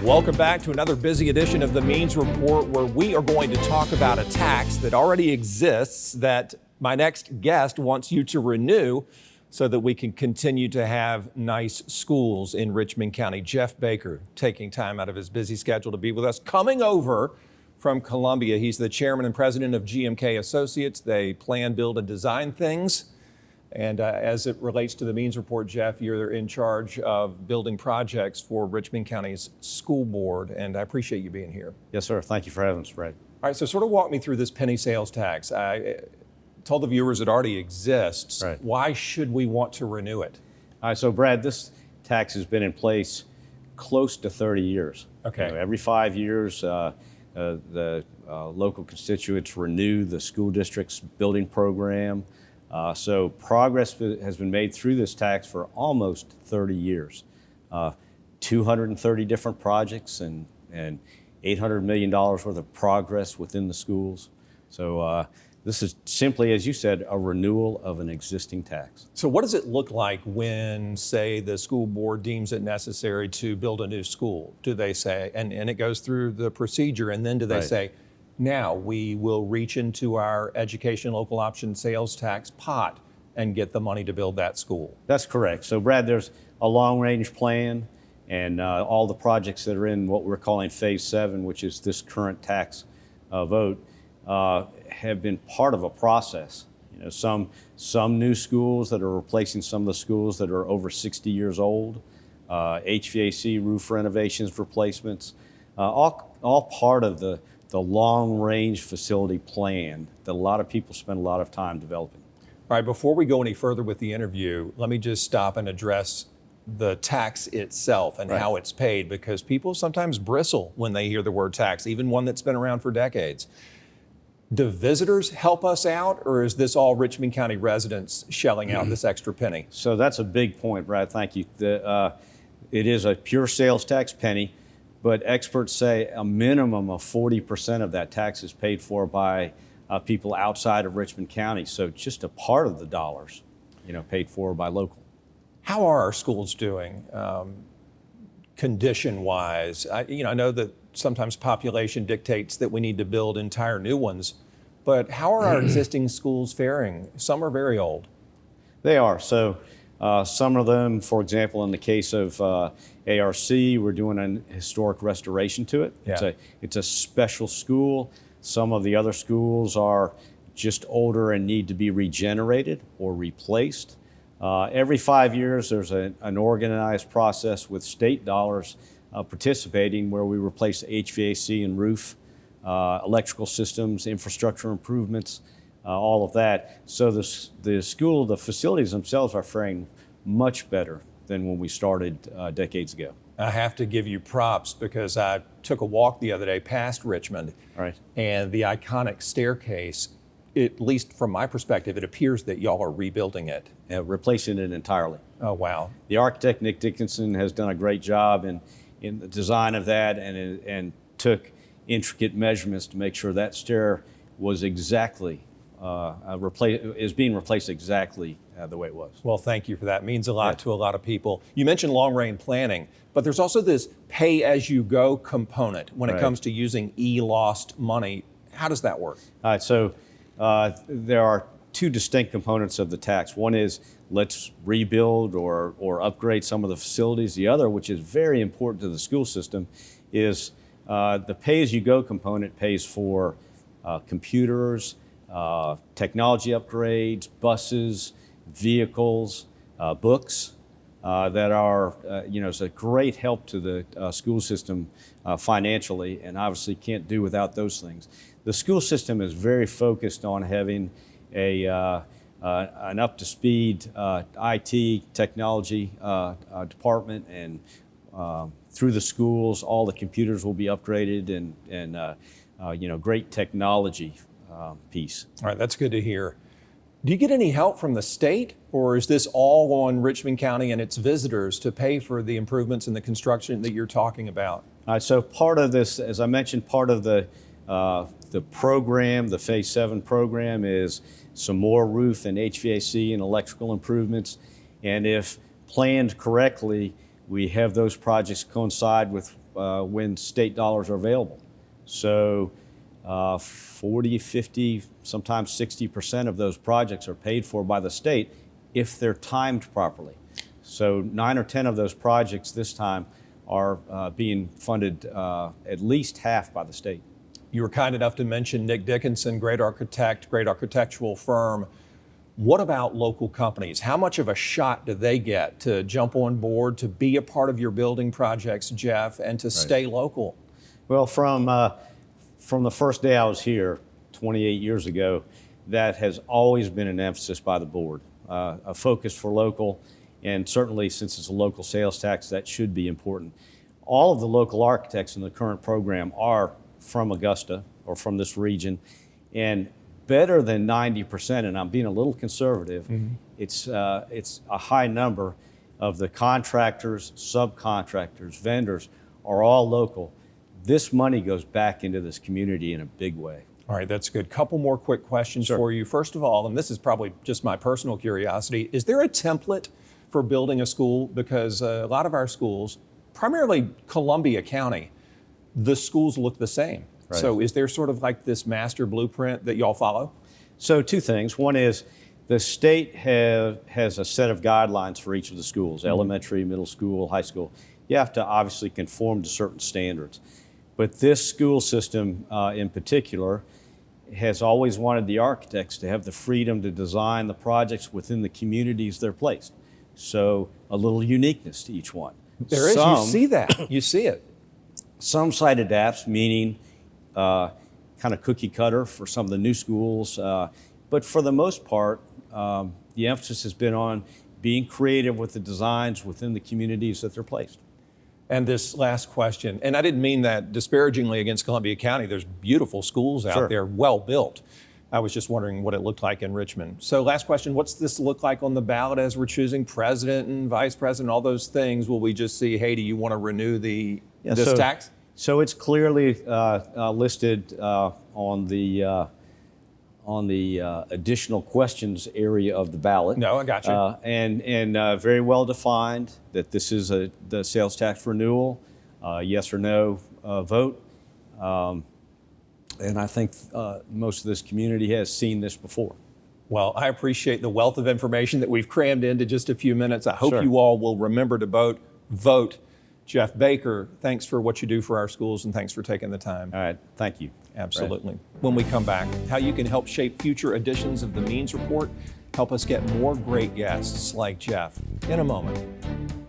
Welcome back to another busy edition of the Means Report, where we are going to talk about a tax that already exists that my next guest wants you to renew so that we can continue to have nice schools in Richmond County. Jeff Baker taking time out of his busy schedule to be with us, coming over from Columbia. He's the chairman and president of GMK Associates. They plan, build, and design things. And as it relates to the Means Report, Jeff, you're in charge of building projects for Richmond County's school board, and I appreciate you being here. Yes, sir. Thank you for having us, Brad. All right, so sort of walk me through this penny sales tax. I told the viewers it already exists. Right. Why should we want to renew it? All right, so Brad, this tax has been in place close to 30 years. Okay. Every 5 years, the local constituents renew the school district's building program. So progress has been made through this tax for almost 30 years. 230 different projects and $800 million worth of progress within the schools. So this is simply, as you said, a renewal of an existing tax. So what does it look like when, say, the school board deems it necessary to build a new school? Do they say, and it goes through the procedure, and then do they say, now we will reach into our education local option sales tax pot and get the money to build that school? That's correct. So Brad, there's a long-range plan, and all the projects that are in what we're calling Phase 7, which is this current tax vote, have been part of a process. You know, some new schools that are replacing some of the schools that are over 60 years old, HVAC roof renovations, replacements, all part of the long-range facility plan that a lot of people spend a lot of time developing. All right, before we go any further with the interview, let me just stop and address the tax itself and how it's paid, because people sometimes bristle when they hear the word tax, even one that's been around for decades. Do visitors help us out, or is this all Richmond County residents shelling out this extra penny? So that's a big point, Brad. Thank you. It is a pure sales tax penny, but experts say a minimum of 40% of that tax is paid for by people outside of Richmond County. So just a part of the dollars, paid for by local. How are our schools doing condition-wise? I know that sometimes population dictates that we need to build entire new ones, but how are our existing schools faring? Some are very old. They are. So some of them, for example, in the case of ARC, we're doing a historic restoration to it. Yeah. It's a special school. Some of the other schools are just older and need to be regenerated or replaced. Every 5 years, there's an organized process with state dollars participating where we replace HVAC and roof, electrical systems, infrastructure improvements, all of that. So the facilities themselves are faring much better than when we started decades ago. I have to give you props because I took a walk the other day past Richmond, and the iconic staircase, at least from my perspective, it appears that y'all are rebuilding it. Replacing it entirely. Oh, wow. The architect, Nick Dickinson, has done a great job in the design of that and took intricate measurements to make sure that stair was exactly being replaced exactly the way it was. Well, thank you for that. It means a lot to a lot of people. You mentioned long-range planning, but there's also this pay-as-you-go component when it comes to using ELOST money. How does that work? All right, so there are two distinct components of the tax. One is let's rebuild or upgrade some of the facilities. The other, which is very important to the school system, is the pay-as-you-go component pays for computers, technology upgrades, buses, vehicles, books that are, it's a great help to the school system financially, and obviously can't do without those things. The school system is very focused on having an up-to-speed IT technology department, and through the schools, all the computers will be upgraded and great technology piece. All right, that's good to hear. Do you get any help from the state, or is this all on Richmond County and its visitors to pay for the improvements and the construction that you're talking about? So part of this, as I mentioned, part of the program, the Phase 7 program, is some more roof and HVAC and electrical improvements. And if planned correctly, we have those projects coincide with when state dollars are available. So 40, 50, sometimes 60% of those projects are paid for by the state if they're timed properly. So 9 or 10 of those projects this time are being funded at least half by the state. You were kind enough to mention Nick Dickinson, great architect, great architectural firm. What about local companies? How much of a shot do they get to jump on board, to be a part of your building projects, Jeff, and to stay local? Well, from the first day I was here 28 years ago, that has always been an emphasis by the board, a focus for local, and certainly since it's a local sales tax, that should be important. All of the local architects in the current program are from Augusta or from this region, and better than 90%, and I'm being a little conservative, it's a high number of the contractors, subcontractors, vendors are all local. This money goes back into this community in a big way. All right, that's good. Couple more quick questions for you. First of all, and this is probably just my personal curiosity, is there a template for building a school? Because a lot of our schools, primarily Columbia County, the schools look the same. Right. So is there sort of like this master blueprint that y'all follow? So two things. One is the state has a set of guidelines for each of the schools, elementary, middle school, high school. You have to obviously conform to certain standards. But this school system in particular has always wanted the architects to have the freedom to design the projects within the communities they're placed. So a little uniqueness to each one. There is, you see that, you see it. Some site adapts, meaning kind of cookie cutter for some of the new schools. But for the most part, the emphasis has been on being creative with the designs within the communities that they're placed. And this last question, and I didn't mean that disparagingly against Columbia County. There's beautiful schools out there, well built. I was just wondering what it looked like in Richmond. So last question, what's this look like on the ballot as we're choosing president and vice president, all those things? Will we just see, hey, do you want to renew this tax? So it's clearly listed on the additional questions area of the ballot. No, I got you. And very well defined that this is the sales tax renewal, yes or no vote. And I think most of this community has seen this before. Well, I appreciate the wealth of information that we've crammed into just a few minutes. I hope you all will remember to vote. Jeff Baker, thanks for what you do for our schools, and thanks for taking the time. All right, thank you. Absolutely. When we come back, how you can help shape future editions of the Means Report, help us get more great guests like Jeff in a moment.